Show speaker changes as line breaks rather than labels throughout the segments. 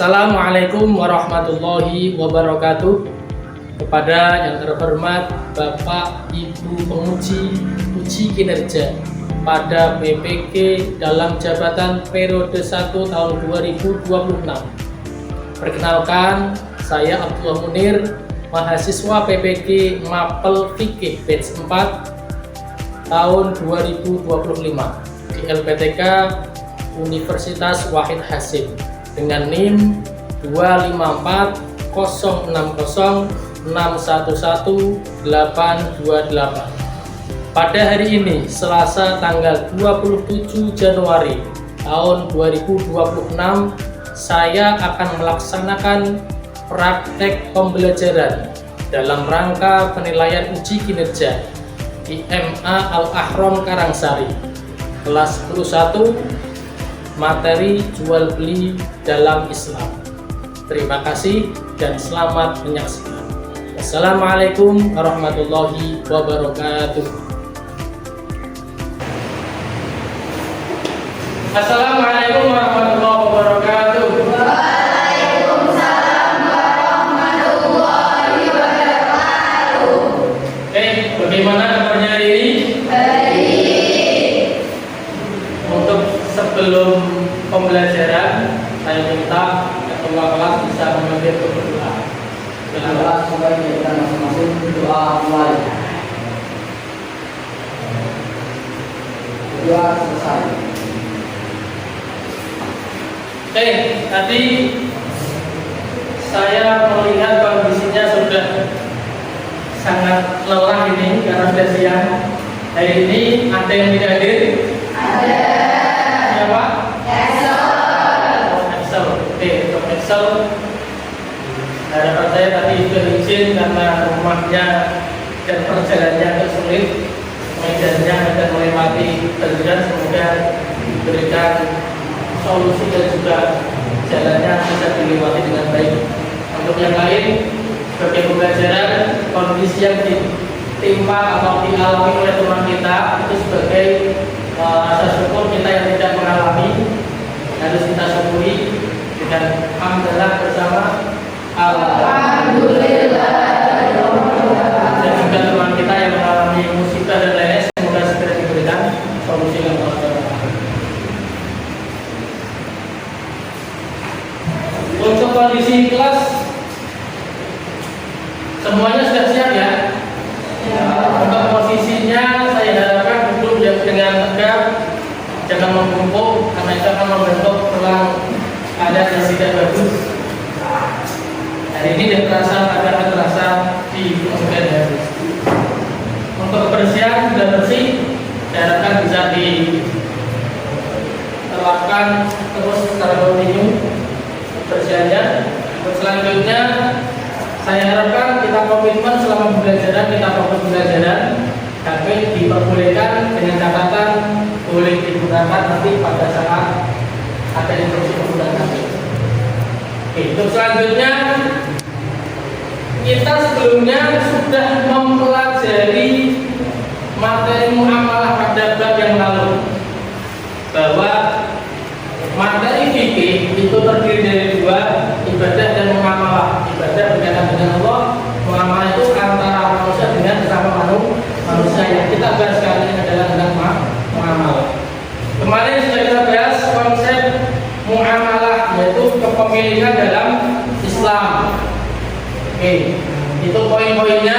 Assalamualaikum warahmatullahi wabarakatuh. Kepada yang terhormat Bapak Ibu penguji uji kinerja pada PPG dalam jabatan periode 1 tahun 2026. Perkenalkan, saya Abdullah Munir, mahasiswa PPG Mapel Fikih batch 4 tahun 2025 di LPTK Universitas Wahid Hasim dengan NIM 25406011828. Pada hari ini, Selasa tanggal 27 Januari tahun 2026, saya akan melaksanakan praktek pembelajaran dalam rangka penilaian uji kinerja di MA Al-Ahram Karangsari, kelas 10 materi jual beli dalam Islam. Terima kasih dan selamat menyaksikan. Assalamualaikum warahmatullahi wabarakatuh. Assalamualaikum warahmatullahi wabarakatuh.
Waalaikumsalam warahmatullahi wabarakatuh.
Bagaimana kabarnya hari ini?
Baik.
Untuk sebelum pembelajaran, saya minta ketua kelas bisa memimpin berdoa.
Doa supaya kita masing-masing doa mulai. Doa selesai.
Tadi saya melihat kondisinya sudah sangat lelah ini karena sudah siang. Hari ini ada yang tidak hadir?
Ada.
Siapa?
Excel.
Excel. Untuk Excel, harapan saya tadi sudah izin karena rumahnya dan perjalanannya agak sulit, medannya akan melewati terjun, semoga diberikan solusi dan juga jalannya bisa dilewati dengan baik. Untuk yang lain, sebagai pembelajaran, kondisi yang ditimpa atau dialami oleh teman kita itu sebagai rasa syukur kita yang tidak mengalami, harus kita syukuri dengan alhamdulillah bersama
Alhamdulillah.
dan juga teman kita yang mengalami musibah dan lainnya, semoga segera diberikan solusi yang tepat. Untuk kondisi kelas semuanya sudah siap ya? Untuk posisinya saya harapkan duduk dengan tegak, jangan membungkuk karena itu akan membentuk tulang ada yang tidak bagus. Hari ini tidak terasa, akan terasa di kemudian hari. Untuk kebersihan sudah bersih, saya harapkan bisa diterapkan terus secara kontinu kebersihannya. Untuk selanjutnya saya harapkan kita komitmen selama pembelajaran, kita fokus pembelajaran, tapi diperbolehkan dengan catatan boleh digunakan nanti pada saat ada instruksi penggunaan. Untuk selanjutnya kita sebelumnya sudah mempelajari materi muamalah pada bab yang lalu, bahwa materi fikih itu terdiri dari dua, ibadah dan muamalah. Ibadah berkaitan dengan Allah, muamalah itu antara manusia dengan sesama manusia. Yang kita bahas kali ini adalah tentang muamalah. Kemarin sudah kita bahas konsep muamalah, yaitu kepemilikan dalam Islam. Itu poin-poinnya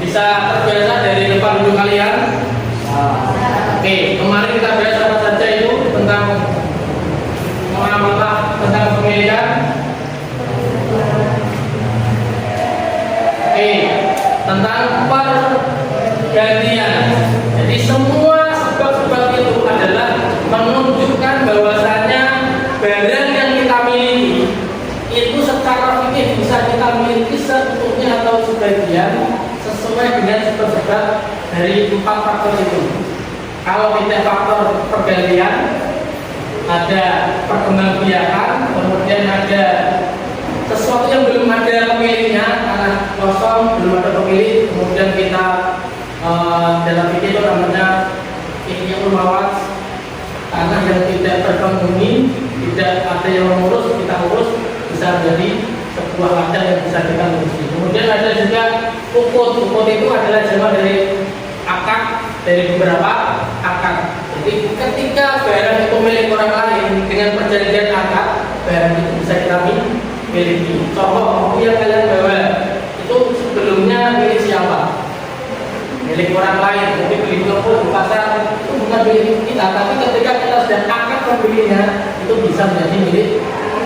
bisa terbiasa dari depan dulu kalian. Kemarin kita bahas apa saja itu tentang muamalah, tentang kepemilikan. Tentang pergantian. Jadi semua sebab-sebab itu adalah menunjukkan bahwasanya barang yang kita miliki itu secara fikih bisa kita miliki seutuhnya atau sebagian sesuai dengan sebab-sebab dari 4 faktor itu. Kalau kita faktor pergantian, ada perkembangbiakan, kemudian ada sesuatu yang belum ada pemiliknya, karena kosong belum ada pemilik, kemudian kita dalam fikih itu namanya ihya ulmawat, tanah yang tidak terpenghuni, tidak ada yang mengurus, kita urus, bisa menjadi sebuah wadah yang bisa kita lurusi. Kemudian ada juga ukut. Ukut itu adalah jamak dari akad, dari beberapa akad. Jadi ketika barang itu milik orang lain dengan perjanjian akad, barang itu bisa kita miliki. Contoh buku yang kalian bawa itu sebelumnya milik siapa? Milik orang lain. Jadi beli toko di pasar itu bukan milik kita, tapi ketika kita sudah akad membelinya itu bisa menjadi milik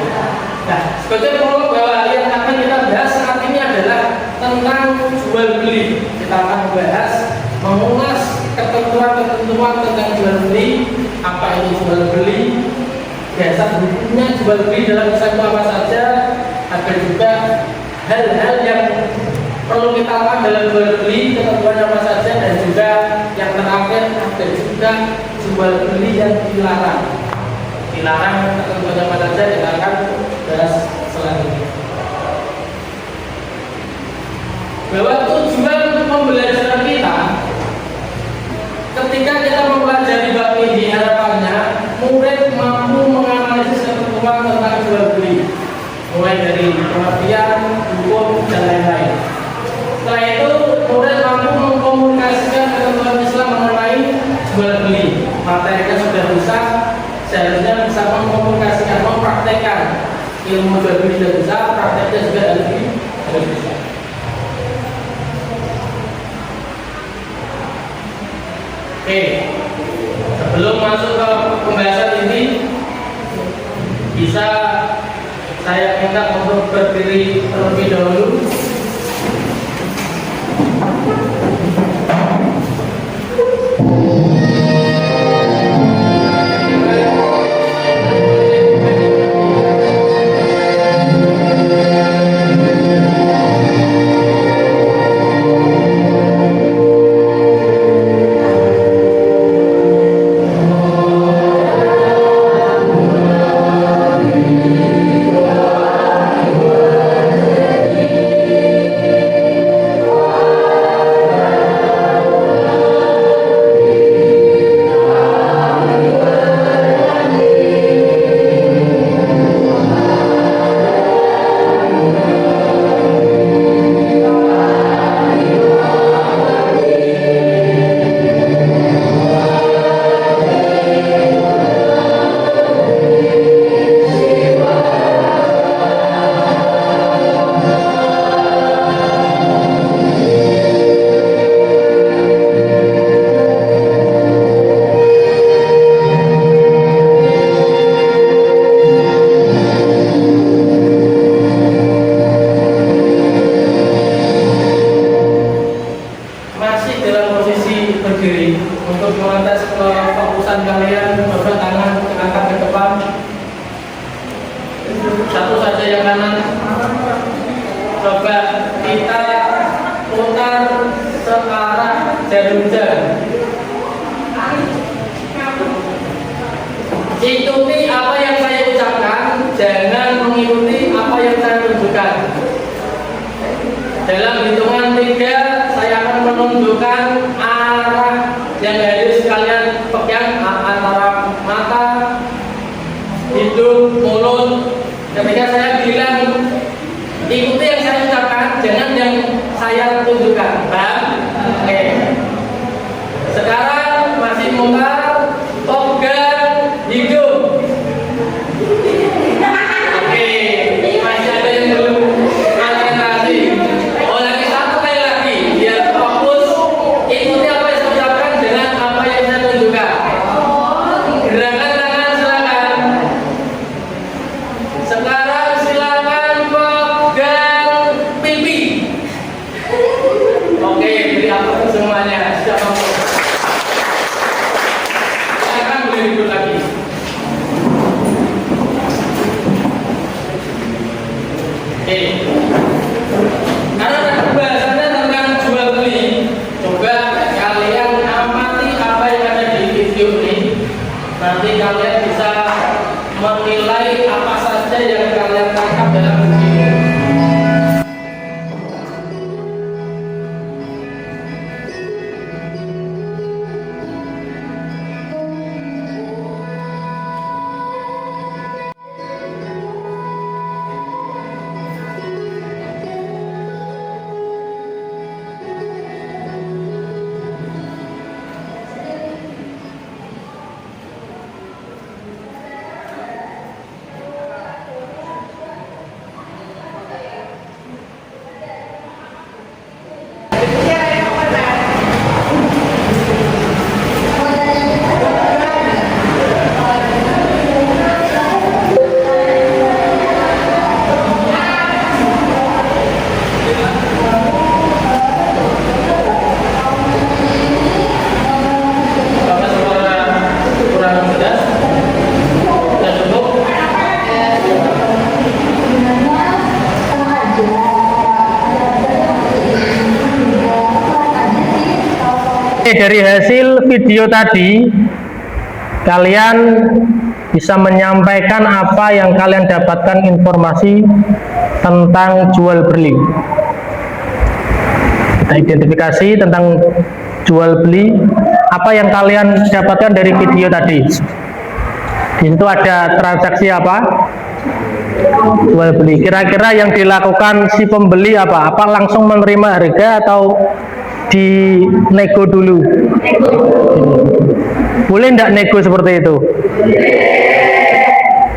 kita. Nah, sebagai prolog bahwa yang akan kita bahas saat ini adalah tentang jual beli. Kita akan membahas, mengulas ketentuan-ketentuan tentang jual beli, apa itu jual beli, dasar hukumnya jual beli dalam Islam itu apa saja, agar juga hal-hal yang perlu kita lakukan dalam jual beli, ketentuannya apa saja, dan juga yang terakhir ada juga jual beli yang dilarang ketentuannya apa saja, kita akan bahas selanjutnya. Bahwa tujuan pembelajaran kita ketika kita mempelajari bab ini, harapannya murid mampu menganalisis ketentuan tentang jual beli, mulai dari pengertian, hukum, dan lain-lain. Setelah itu murid mampu mengkomunikasikan ketentuan Islam mengenai jual beli. Materinya sudah bisa, seharusnya bisa mengkomunikasikan, mempraktekkan ilmu jual beli sudah bisa, prakteknya juga harus bisa. Oke, sebelum masuk ke pembahasan ini, bisa saya minta untuk berdiri terlebih dahulu. Ikuti apa yang saya ucapkan, jangan mengikuti apa yang saya tunjukkan. Dalam hitungan 3, saya akan menunjukkan arah yang harus kalian pegang antara mata, hidung, mulut. Ketika saya bilang ikuti yang saya ucapkan, jangan yang saya tunjukkan. Paham? Oke. Sekarang masih mutar, pegang hidung. Oke, masih ada yang belum konsentrasi. Oh, lagi satu kali lagi, biar fokus. Ikuti apa yang saya ucapkan dengan apa yang saya tunjukkan. Gerakan tangan silakan. Sekarang silakan pegang pipi. Oke, beri aplaus semuanya. Sudah fokus. Silakan boleh duduk lagi. Oke. Karena pembahasannya tentang jual beli, coba kalian amati apa yang ada di video ini. Nanti kalian bisa menilai apa saja yang kalian tangkap dalam video.
Oke, dari hasil video tadi kalian bisa menyampaikan apa yang kalian dapatkan informasi tentang jual beli. Kita identifikasi tentang jual beli, apa yang kalian dapatkan dari video tadi. Di situ ada transaksi apa? Jual beli. Kira-kira yang dilakukan si pembeli apa? Apa langsung menerima harga atau dinego dulu? Boleh enggak nego seperti itu?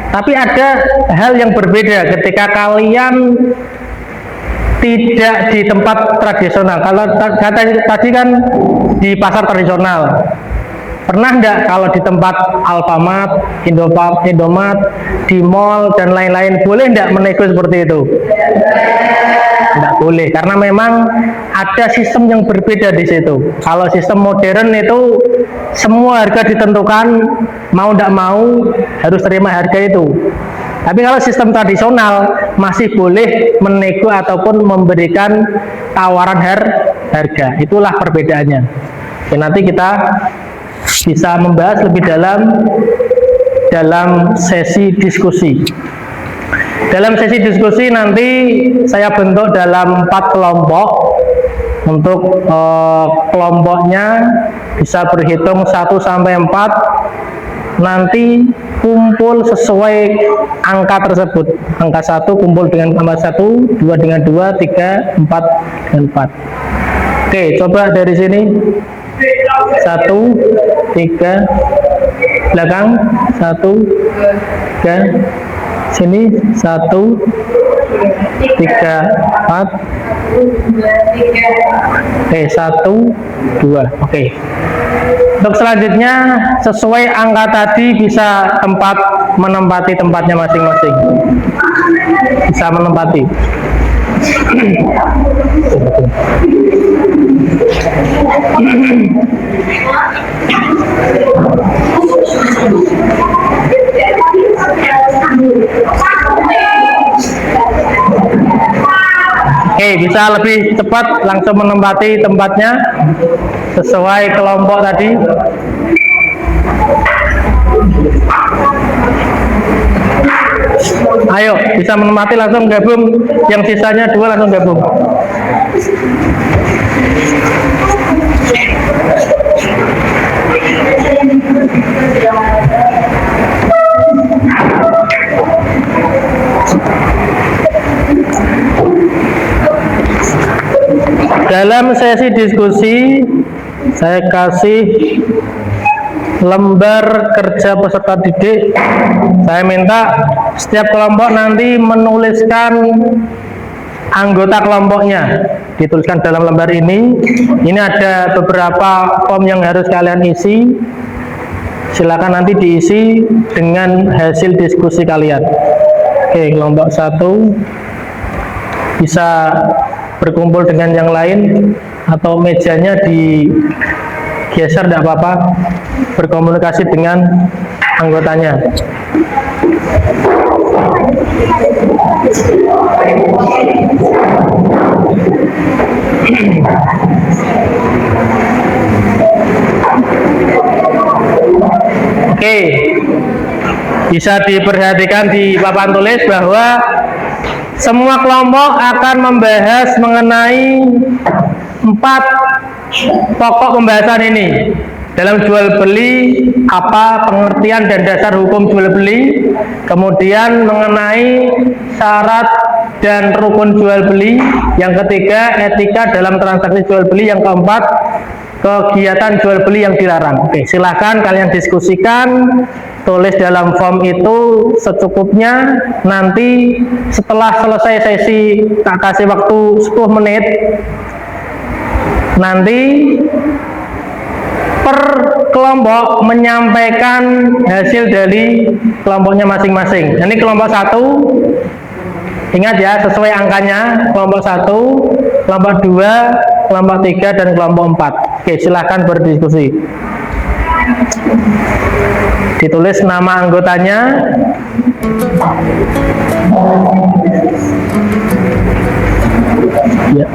Tapi ada hal yang berbeda ketika kalian tidak di tempat tradisional. Kalau tadi kan di pasar tradisional. Pernah enggak kalau di tempat Alfamart, Indomaret, di mall dan lain-lain, boleh enggak menego seperti itu? Enggak boleh, karena memang ada sistem yang berbeda di situ. Kalau sistem modern itu semua harga ditentukan, mau enggak mau harus terima harga itu. Tapi kalau sistem tradisional masih boleh menego ataupun memberikan tawaran harga. Itulah perbedaannya. Oke, nanti kita bisa membahas lebih dalam sesi diskusi. Dalam sesi diskusi nanti saya bentuk dalam 4 kelompok. Untuk kelompoknya bisa berhitung 1 sampai 4. Nanti kumpul sesuai angka tersebut. Angka 1 kumpul dengan angka 1, 2 dengan 2, 3, 4 dengan 4. Oke, coba dari sini. 1, 3, belakang 1, 3, sini 1, 3, 4. Oke, 1, 2. Oke. Untuk selanjutnya sesuai angka tadi bisa menempati tempatnya masing-masing. Bisa menempati. Oke, bisa lebih cepat langsung menempati tempatnya sesuai kelompok tadi. Ayo, bisa menempati langsung gabung. Yang sisanya 2 langsung gabung. Dalam sesi diskusi saya kasih lembar kerja peserta didik. Saya minta setiap kelompok nanti menuliskan anggota kelompoknya, dituliskan dalam lembar ini. Ini ada beberapa form yang harus kalian isi. Silakan nanti diisi dengan hasil diskusi kalian. Oke, kelompok 1 bisa berkumpul dengan yang lain atau mejanya digeser, tidak apa-apa, berkomunikasi dengan anggotanya. Oke, bisa diperhatikan di papan tulis bahwa semua kelompok akan membahas mengenai 4 pokok pembahasan ini. Dalam jual beli, apa pengertian dan dasar hukum jual beli, kemudian mengenai syarat dan rukun jual beli, yang ketiga etika dalam transaksi jual beli, yang keempat kegiatan jual beli yang dilarang. Oke, silahkan kalian diskusikan, tulis dalam form itu secukupnya. Nanti setelah selesai sesi, tak kasih waktu 10 menit, nanti per kelompok menyampaikan hasil dari kelompoknya masing-masing. Ini kelompok 1, ingat ya, sesuai angkanya, kelompok 1, kelompok 2, kelompok 3, dan kelompok 4. Oke, silahkan berdiskusi. Ditulis nama anggotanya. Ya.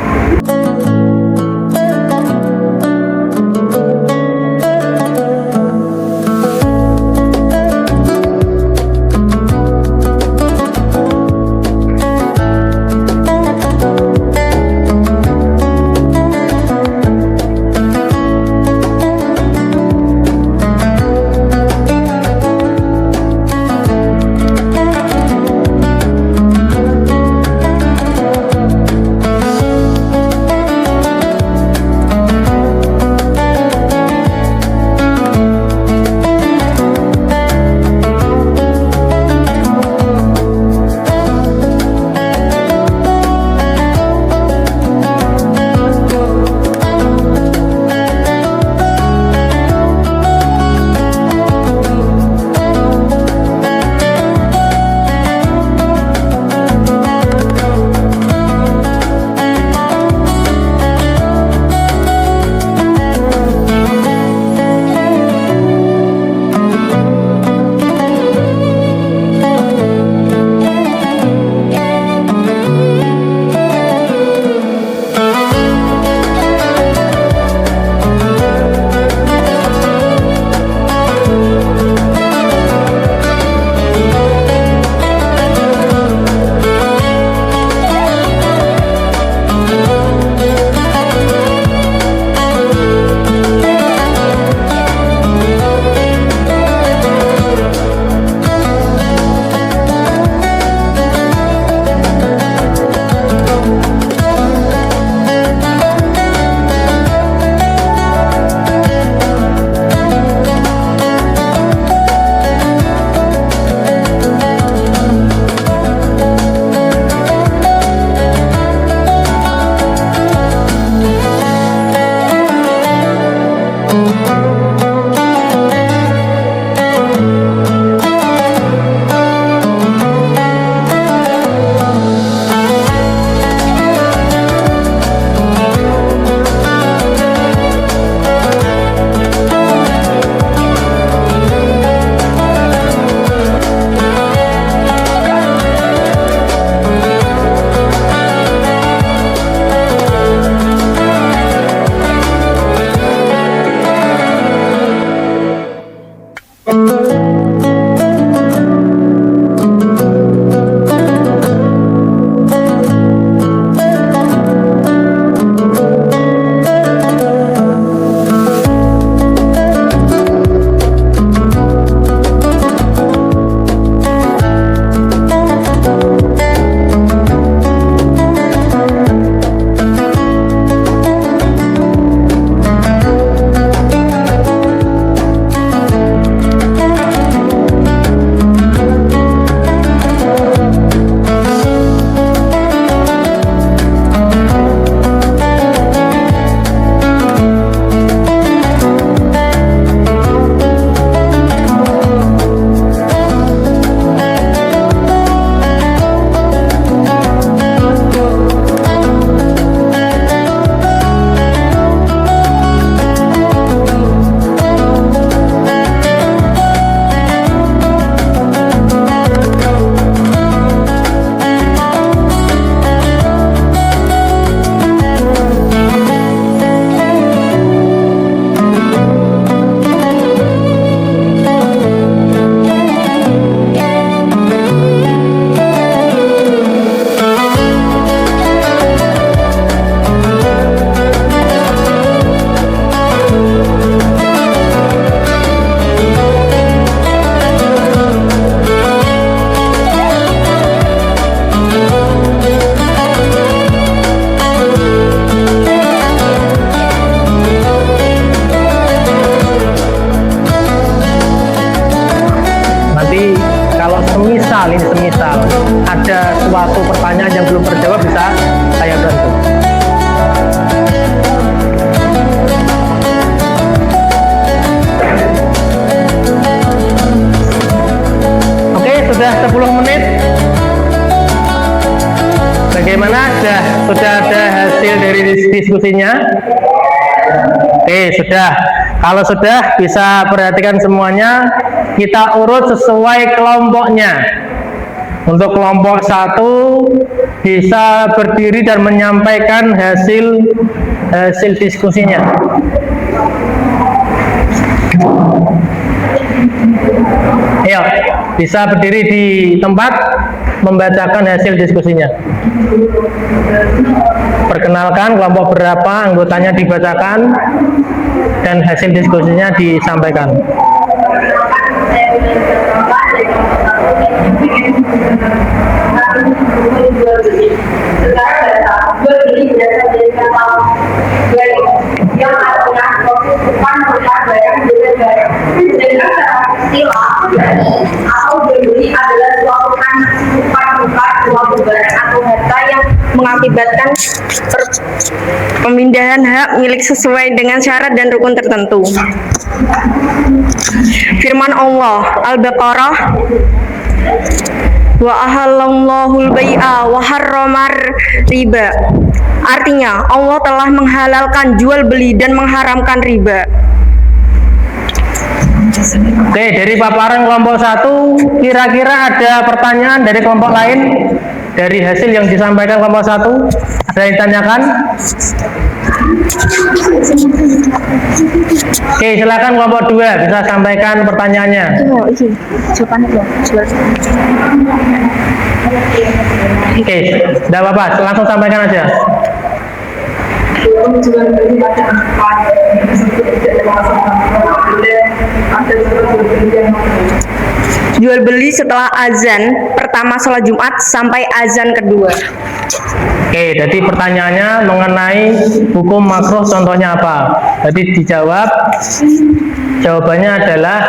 kalau semisal ada suatu pertanyaan yang belum terjawab bisa saya bantu. Oke, sudah 10 menit. Bagaimana? Sudah ada hasil dari diskusinya? Oke, sudah. Kalau sudah, bisa perhatikan semuanya. Kita urut sesuai kelompoknya. Untuk kelompok 1 bisa berdiri dan menyampaikan hasil diskusinya. Ayo, bisa berdiri di tempat membacakan hasil diskusinya. Perkenalkan kelompok berapa, anggotanya dibacakan, dan hasil diskusinya disampaikan.
yang artinya proses depan melihat barang dengan barang. Sedangkan dalam istilah atau beli adalah suatu tempat suatu barang atau harta yang mengakibatkan pemindahan hak milik sesuai dengan syarat dan rukun tertentu. Firman Allah Al-Baqarah, wa ahallallahul bai'a wa harramar riba. Artinya Allah telah menghalalkan jual beli dan mengharamkan riba.
Oke, dari paparan kelompok 1, kira-kira ada pertanyaan dari kelompok lain dari hasil yang disampaikan kelompok 1? Ada yang ditanyakan? Oke, silakan kelompok 2 bisa sampaikan pertanyaannya. Oke, tidak apa-apa, langsung sampaikan aja.
Jual beli setelah azan pertama sholat Jumat sampai azan kedua.
Oke, jadi pertanyaannya mengenai hukum makruh contohnya apa? Jadi dijawab, jawabannya adalah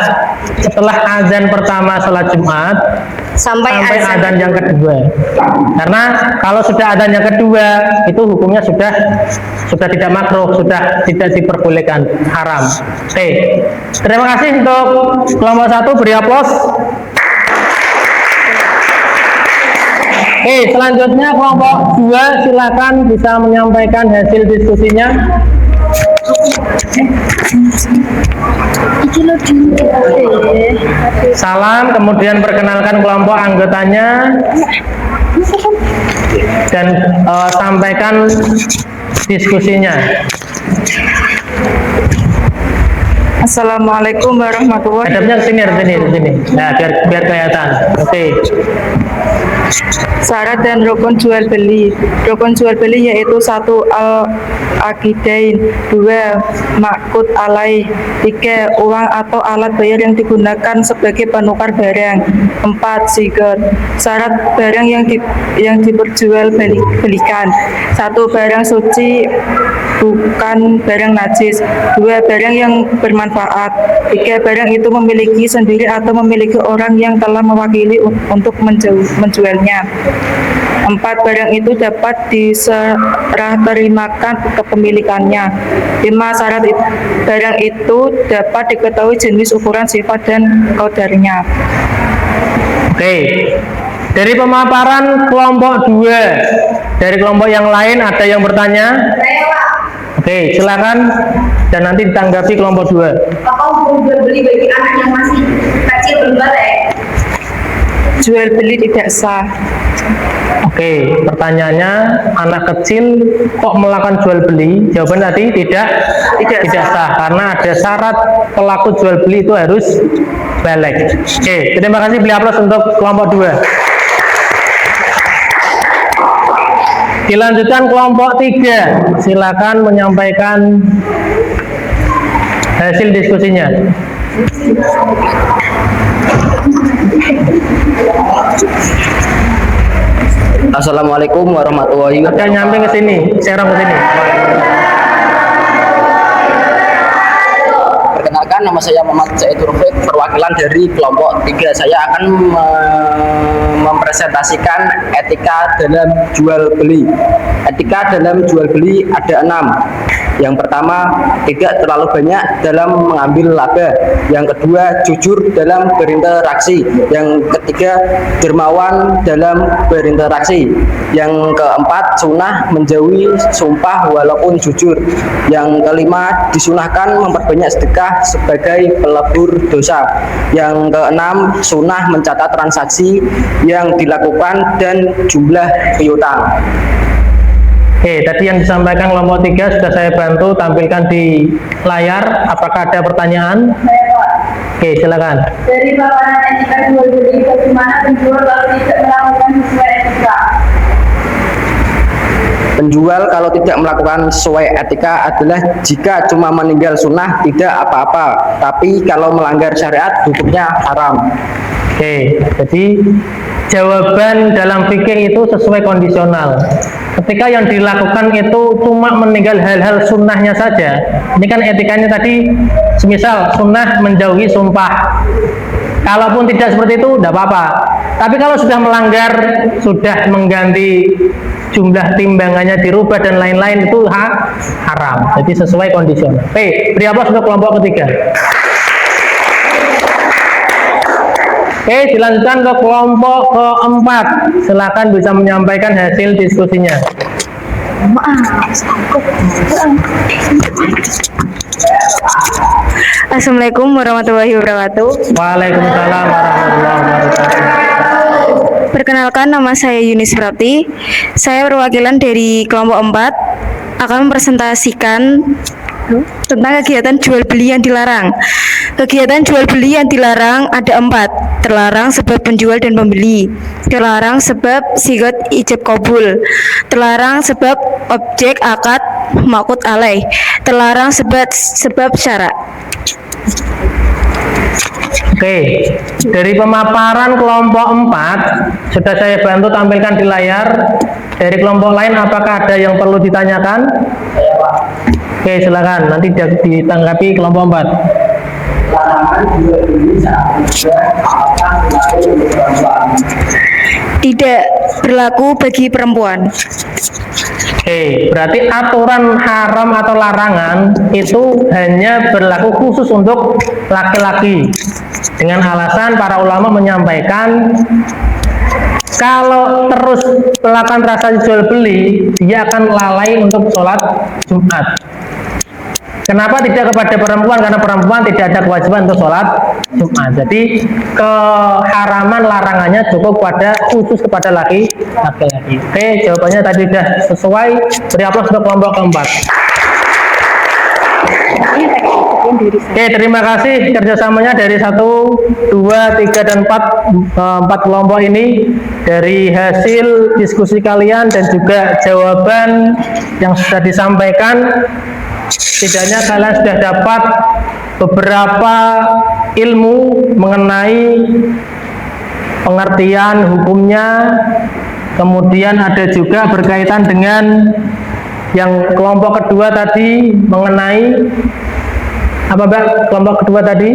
setelah azan pertama sholat Jumat sampai azan yang kedua. Karena kalau sudah azan yang kedua itu hukumnya sudah tidak makruh, sudah tidak diperbolehkan, haram. Oke, terima kasih untuk kelompok 1, beri aplaus. Oke, selanjutnya kelompok 2 silakan bisa menyampaikan hasil diskusinya. Salam, kemudian perkenalkan kelompok anggotanya dan sampaikan diskusinya.
Assalamualaikum warahmatullahi
Hadapnya ke sini. Nah, biar kelihatan. Oke.
Syarat dan rukun jual beli. Rukun jual beli yaitu 1. Al-aqidain, 2. Ma'qud alaih, 3. Uang atau alat bayar yang digunakan sebagai penukar barang, 4. Sigar. Syarat barang yang diperjualbelikan. 1. Barang suci, bukan barang najis. 2. Barang yang bermanfaat. 3. Barang itu memiliki sendiri atau memiliki orang yang telah mewakili untuk menjualnya. 4. Barang itu dapat diserahterimakan kepemilikannya. 5. Syarat barang itu dapat diketahui jenis, ukuran, sifat, dan qadarnya.
Oke, dari pemaparan kelompok 2, dari kelompok yang lain ada yang bertanya? Oke, silakan dan nanti ditanggapi kelompok 2.
Apa hukum jual beli bagi anak yang masih kecil belum balik?
Jual beli tidak sah.
Oke, pertanyaannya, anak kecil kok melakukan jual beli? Jawaban tadi tidak sah karena ada syarat pelaku jual beli itu harus balik. Oke, terima kasih, beri aplaus untuk kelompok 2. Dilanjutkan kelompok 3, silakan menyampaikan hasil diskusinya.
Assalamualaikum warahmatullahi
Ada
wabarakatuh.
nyamping ke sini, serong ke sini.
Perkenalkan, nama saya Muhammad Zaid Rafiq, perwakilan dari kelompok 3. Saya akan mempresentasikan etika dalam jual beli. Etika dalam jual beli ada 6. Yang pertama, tidak terlalu banyak dalam mengambil laba. Yang kedua, jujur dalam berinteraksi. Yang ketiga, dermawan dalam berinteraksi. Yang keempat, sunnah menjauhi sumpah walaupun jujur. Yang kelima, disunahkan memperbanyak sedekah sebagai pelebur dosa. Yang keenam, sunnah mencatat transaksi yang dilakukan dan jumlah piutang.
Oke, tadi yang disampaikan kelompok 3 sudah saya bantu tampilkan di layar. Apakah ada pertanyaan? Oke, silakan.
Dari paparan etika jual beli, bagaimana penjual kalau tidak melakukan sesuai etika?
Penjual kalau tidak melakukan sesuai etika adalah jika cuma meninggal sunnah tidak apa-apa, tapi kalau melanggar syariat hukumnya haram.
Oke, jadi jawaban dalam fikih itu sesuai kondisional. Ketika yang dilakukan itu cuma meninggal hal-hal sunnahnya saja, ini kan etikanya tadi, semisal sunnah menjauhi sumpah. Kalaupun tidak seperti itu, tidak apa-apa. Tapi kalau sudah melanggar, sudah mengganti jumlah timbangannya dirubah dan lain-lain, itu haram. Jadi sesuai kondisional. Oke, beri aplaus untuk kelompok ketiga. Oke, dilanjutkan ke kelompok keempat. Silakan bisa menyampaikan hasil diskusinya.
Assalamualaikum warahmatullahi wabarakatuh.
Waalaikumsalam warahmatullahi wabarakatuh.
Perkenalkan, nama saya Yunis Prati. Saya perwakilan dari kelompok 4 akan mempresentasikan tentang kegiatan jual beli yang dilarang. Kegiatan jual beli yang dilarang ada 4. Terlarang sebab penjual dan pembeli. Terlarang sebab sigot ijab kabul. Terlarang sebab objek akad maqut alaih. Terlarang sebab syarat.
Oke, dari pemaparan kelompok 4 sudah saya bantu tampilkan di layar. Dari kelompok lain apakah ada yang perlu ditanyakan? Oke, silakan nanti ditanggapi kelompok 4.
Larangan jual beli saat juga apakah berlaku bagi perempuan?
Tidak berlaku bagi perempuan.
Oke, berarti aturan haram atau larangan itu hanya berlaku khusus untuk laki-laki. Dengan alasan para ulama menyampaikan kalau terus melakukan transaksi jual beli, dia akan lalai untuk sholat Jumat. Kenapa tidak kepada perempuan? Karena perempuan tidak ada kewajiban untuk sholat Jumat. Jadi keharaman larangannya cukup pada khusus kepada laki-laki. Oke, jawabannya tadi sudah sesuai. Beri aplaus untuk kelompok keempat. Oke, terima kasih kerjasamanya dari 1, 2, 3, dan 4 kelompok ini. Dari hasil diskusi kalian dan juga jawaban yang sudah disampaikan, setidaknya kalian sudah dapat beberapa ilmu mengenai pengertian hukumnya. Kemudian ada juga berkaitan dengan yang kelompok kedua tadi mengenai apa Mbak? Kelompok kedua tadi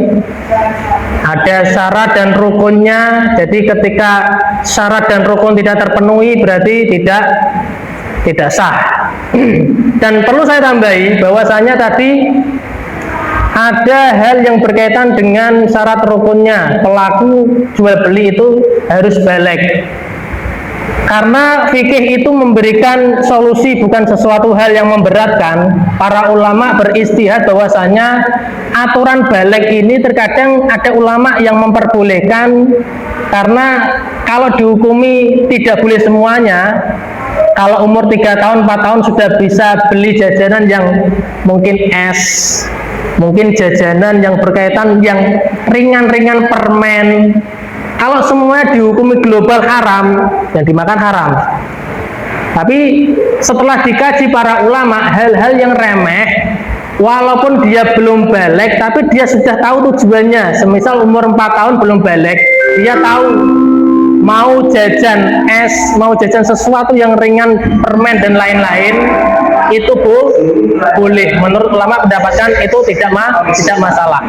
ada syarat dan rukunnya. Jadi ketika syarat dan rukun tidak terpenuhi berarti tidak sah. Dan perlu saya tambahi bahwasanya tadi ada hal yang berkaitan dengan syarat rukunnya. Pelaku jual beli itu harus balik. Karena fikih itu memberikan solusi, bukan sesuatu hal yang memberatkan. Para ulama beristihad bahwasanya aturan balik ini terkadang ada ulama yang memperbolehkan, karena kalau dihukumi tidak boleh semuanya. Kalau umur 3 tahun, 4 tahun sudah bisa beli jajanan yang mungkin es, mungkin jajanan yang berkaitan yang ringan-ringan permen. Kalau semuanya dihukumi global haram, yang dimakan haram. Tapi setelah dikaji para ulama, hal-hal yang remeh, walaupun dia belum balik, tapi dia sudah tahu tujuannya. Semisal umur 4 tahun belum balik, dia tahu mau jajan es, mau jajan sesuatu yang ringan, permen dan lain-lain, itu boleh. Menurut ulama mendapatkan itu tidak masalah.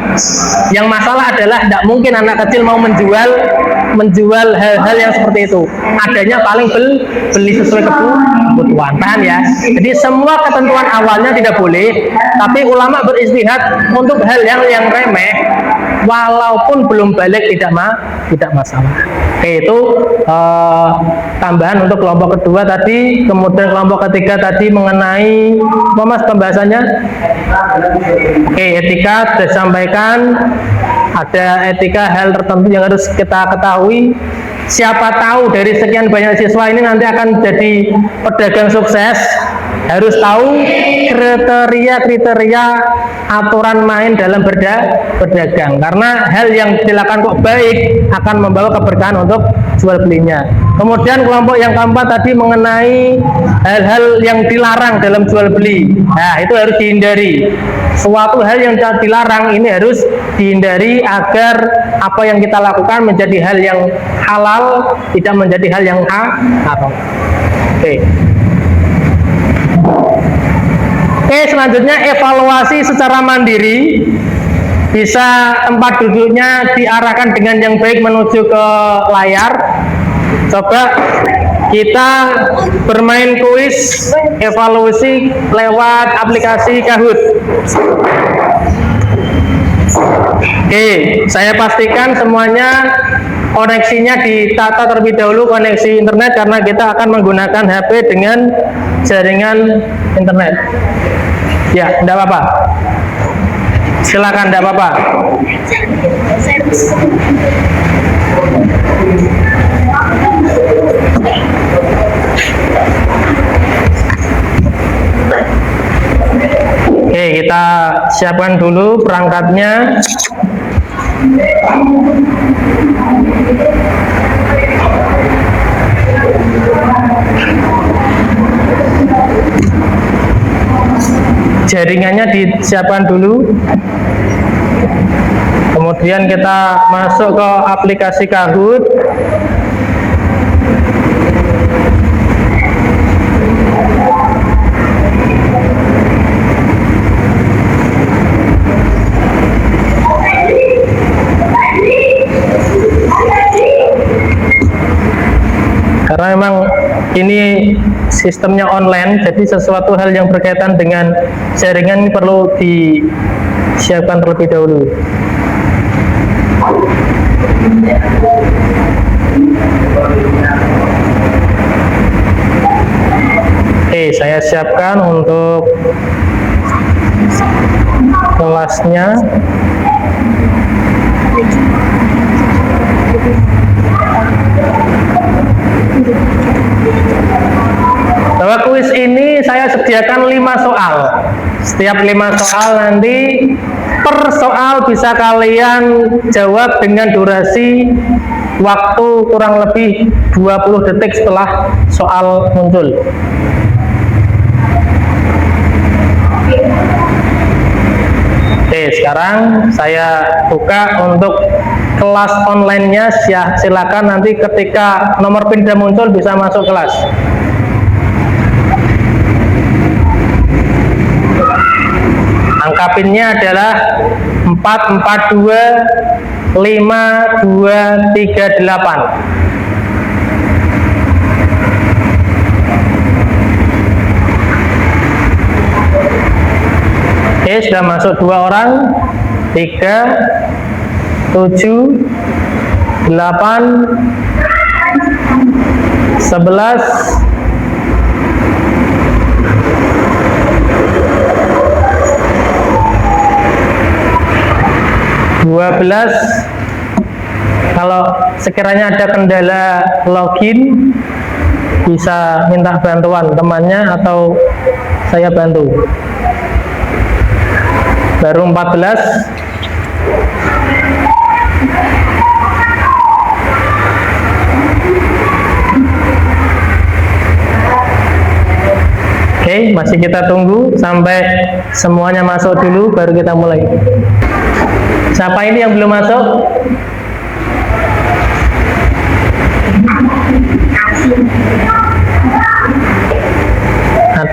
Yang masalah adalah tidak mungkin anak kecil mau menjual hal-hal yang seperti itu. Adanya paling beli sesuai kebutuhan. Paham ya? Jadi semua ketentuan awalnya tidak boleh, tapi ulama beristihad untuk hal yang remeh, walaupun belum balik tidak masalah. Oke, itu tambahan untuk kelompok kedua tadi. Kemudian kelompok ketiga tadi mengenai apa mas pembahasannya? Oke, etika sudah disampaikan. Ada etika hal tertentu yang harus kita ketahui. Siapa tahu dari sekian banyak siswa ini nanti akan jadi pedagang sukses. Harus tahu kriteria aturan main dalam berdagang, karena hal yang dilakukan kok baik akan membawa keberkahan untuk jual belinya. Kemudian kelompok yang keempat tadi mengenai hal-hal yang dilarang dalam jual beli. Nah, itu harus dihindari. Suatu hal yang dilarang ini harus dihindari agar apa yang kita lakukan menjadi hal yang halal, tidak menjadi hal yang haram. Oke, selanjutnya evaluasi secara mandiri. Bisa tempat duduknya diarahkan dengan yang baik menuju ke layar. Coba kita bermain kuis evaluasi lewat aplikasi Kahoot. Oke, saya pastikan semuanya koneksinya ditata terlebih dahulu, koneksi internet, karena kita akan menggunakan HP dengan jaringan internet. Ya, enggak apa-apa. Silakan, enggak apa-apa. Oke, kita siapkan dulu perangkatnya. Jaringannya disiapkan dulu. Kemudian kita masuk ke aplikasi Kahoot. Karena memang ini sistemnya online, jadi sesuatu hal yang berkaitan dengan jaringan ini perlu disiapkan terlebih dahulu. Oke, saya siapkan untuk kelasnya. Bahwa kuis ini saya sediakan 5 soal. Setiap 5 soal nanti per soal bisa kalian jawab dengan durasi waktu kurang lebih 20 detik setelah soal muncul. Oke, sekarang saya buka untuk kelas online-nya. Silakan nanti ketika nomor PIN sudah muncul bisa masuk kelas. Angka PIN-nya adalah 45258. Oke, sudah masuk 2 orang. 3, 7, 8, 11, 12. Kalau sekiranya ada kendala login, bisa minta bantuan temannya atau saya bantu. Baru 14. Oke, masih kita tunggu sampai semuanya masuk dulu baru kita mulai. Siapa ini yang belum masuk?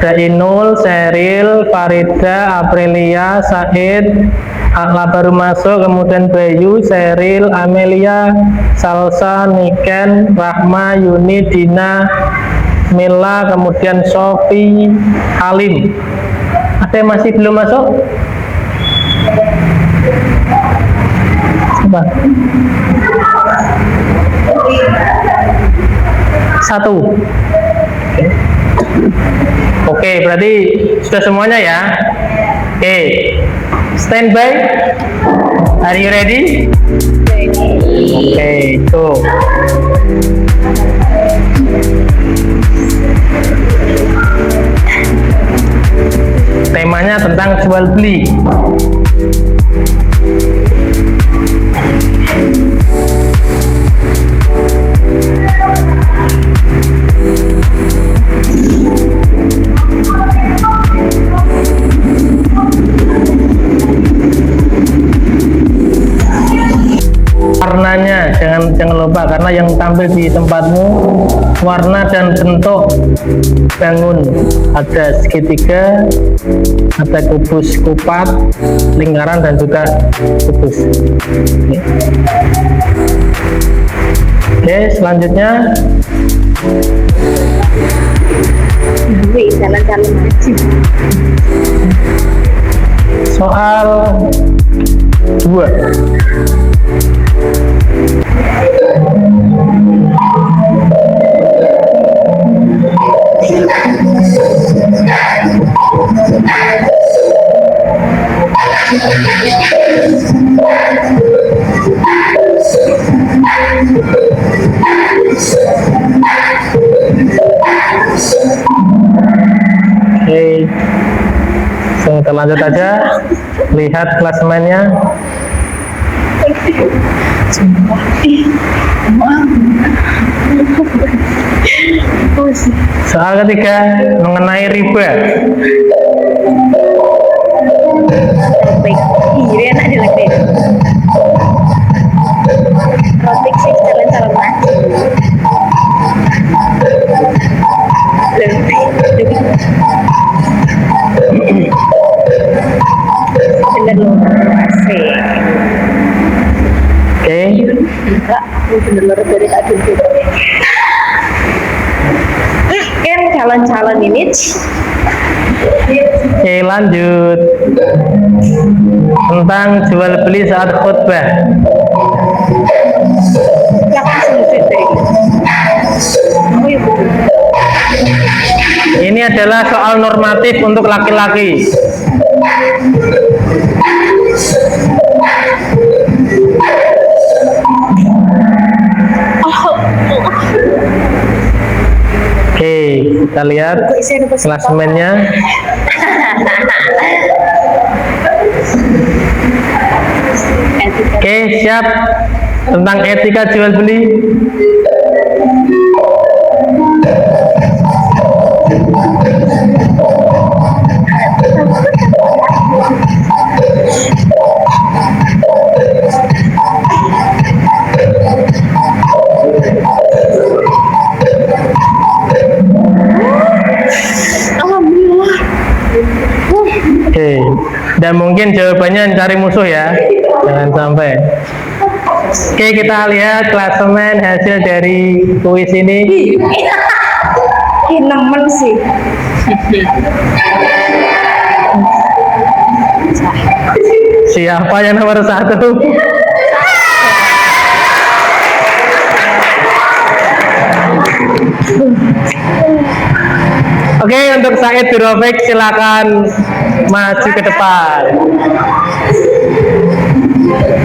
Ada Inul, Seril, Farida, Aprilia, Said, baru masuk, kemudian Bayu, Seril, Amelia, Salsa, Niken, Rahma, Yuni, Dina, Mila, kemudian Sofi, Halim. Ada yang masih belum masuk? Coba. 1. Oke, berarti sudah semuanya ya. Oke, standby. Are you ready? Oke, go. Temanya tentang jual beli. Warnanya jangan lupa, karena yang tampil di tempatmu warna dan bentuk bangun, ada segitiga, ada kubus kupat, lingkaran, dan juga kubus. Oke, selanjutnya soal 2. Oke, kita lanjut aja, lihat klasemennya. Soal ketiga mengenai riba.
Iya, enak dilatih. Topik sih calon maju. Bener loh, asik.
Oke.
Enggak, bener-bener dari tadi. Kan calon-calon ini.
Oke, lanjut. Tentang jual beli saat khutbah. Ini adalah soal normatif untuk laki-laki. Oke, kita lihat klasemennya. Oke, siap. Tentang etika jual beli. Oke, dan mungkin jawabannya cari musuh ya, jangan sampai. Oke, kita lihat klasemen hasil dari kuis ini.
Nemen sih.
Siapa yang nomor 1? Oke, untuk Said Birofik silakan maju ke depan.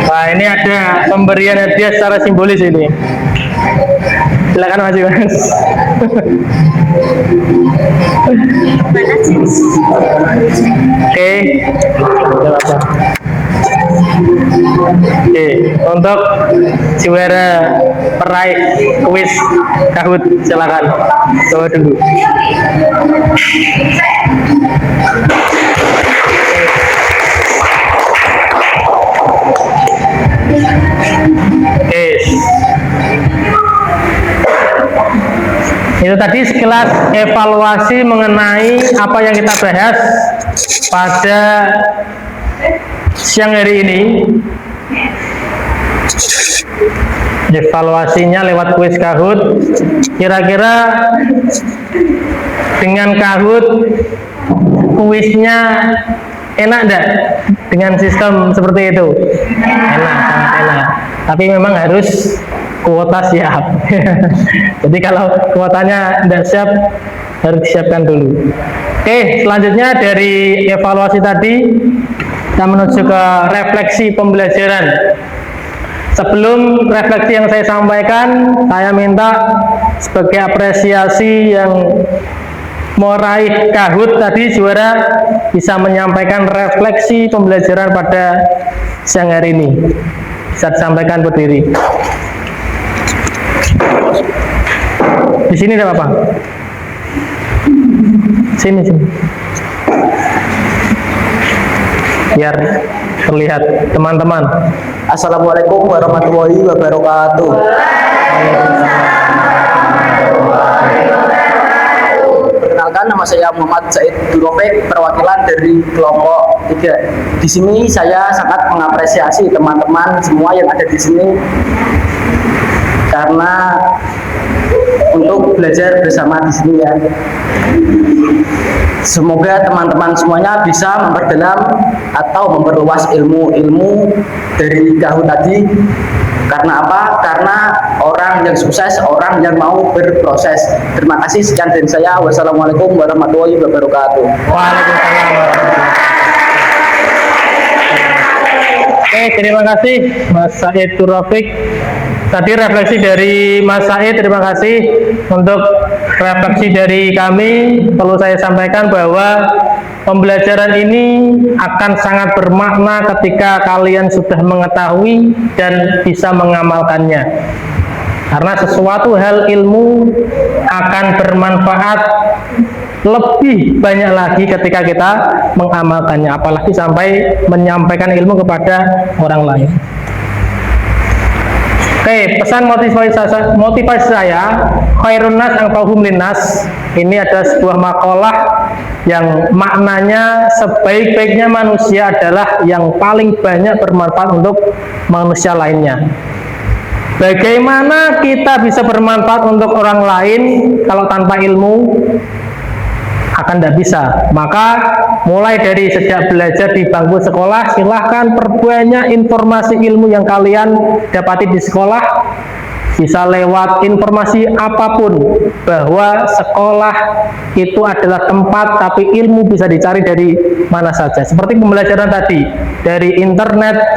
Wah, ini ada pemberian hadiah secara simbolis ini. Silakan maju, Mas. Oke. Oke, untuk juara peraih kuis Kahoot silakan bawa dulu. Oke. Itu tadi sekilas evaluasi mengenai apa yang kita bahas pada siang hari ini. Evaluasinya lewat kuis Kahoot. Kira-kira dengan Kahoot kuisnya enak enggak dengan sistem seperti itu? Enak, sangat enak. Tapi memang harus kuota siap. Jadi kalau kuotanya tidak siap, harus disiapkan dulu. Oke, selanjutnya dari evaluasi tadi kita menuju ke refleksi pembelajaran. Sebelum refleksi yang saya sampaikan, saya minta sebagai apresiasi yang meraih Kahoot tadi, juara bisa menyampaikan refleksi pembelajaran pada siang hari ini. Bisa disampaikan berdiri. Di sini ada apa? Sini. Biar terlihat teman-teman.
Assalamualaikum warahmatullahi wabarakatuh. Perkenalkan, nama saya Muhammad Said Durofik, perwakilan dari kelompok 3. Di sini saya sangat mengapresiasi teman-teman semua yang ada di sini karena untuk belajar bersama di sini ya. Semoga teman-teman semuanya bisa memperdalam atau memperluas ilmu-ilmu dari Kahoot tadi. Karena apa? Karena orang yang sukses, orang yang mau berproses. Terima kasih, sekian dari saya. Wassalamualaikum warahmatullahi wabarakatuh.
Waalaikumsalam. Oke, terima kasih Mas Said Durofik. Tadi refleksi dari Mas Said, terima kasih. Untuk refleksi dari kami, perlu saya sampaikan bahwa pembelajaran ini akan sangat bermakna ketika kalian sudah mengetahui dan bisa mengamalkannya. Karena sesuatu hal ilmu akan bermanfaat lebih banyak lagi ketika kita mengamalkannya, apalagi sampai menyampaikan ilmu kepada orang lain. Oke, pesan motivasi saya, khairun nas anfa'uhum linnas. Ini ada sebuah makalah yang maknanya sebaik-baiknya manusia adalah yang paling banyak bermanfaat untuk manusia lainnya. Bagaimana kita bisa bermanfaat untuk orang lain kalau tanpa ilmu? Akan tidak bisa. Maka mulai dari sejak belajar di bangku sekolah, silahkan perbanyak informasi ilmu yang kalian dapati di sekolah. Bisa lewat informasi apapun, bahwa sekolah itu adalah tempat, tapi ilmu bisa dicari dari mana saja. Seperti pembelajaran tadi, dari internet,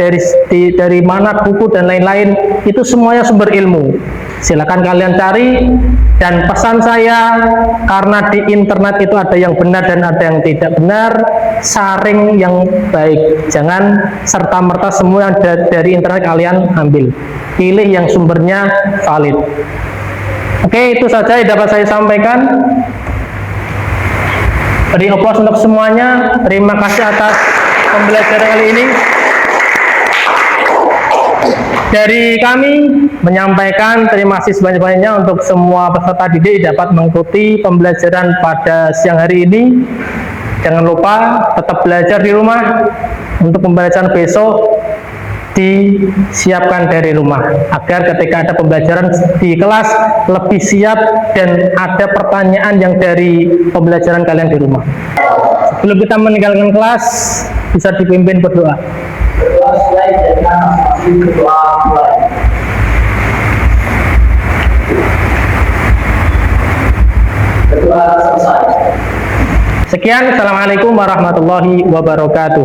dari mana buku dan lain-lain, itu semuanya sumber ilmu. Silakan kalian cari. Dan pesan saya, karena di internet itu ada yang benar dan ada yang tidak benar, saring yang baik. Jangan serta-merta semua yang dari internet kalian ambil. Pilih yang sumbernya valid. Oke, itu saja yang dapat saya sampaikan. Beri aplaus untuk semuanya. Terima kasih atas pembelajaran kali ini. Dari kami menyampaikan terima kasih sebanyak-banyaknya untuk semua peserta didik dapat mengikuti pembelajaran pada siang hari ini. Jangan lupa tetap belajar di rumah. Untuk pembelajaran besok disiapkan dari rumah agar ketika ada pembelajaran di kelas lebih siap dan ada pertanyaan yang dari pembelajaran kalian di rumah. Sebelum kita meninggalkan kelas, bisa dipimpin berdoa.
Berdoa selesai.
Sekian, assalamualaikum warahmatullahi wabarakatuh.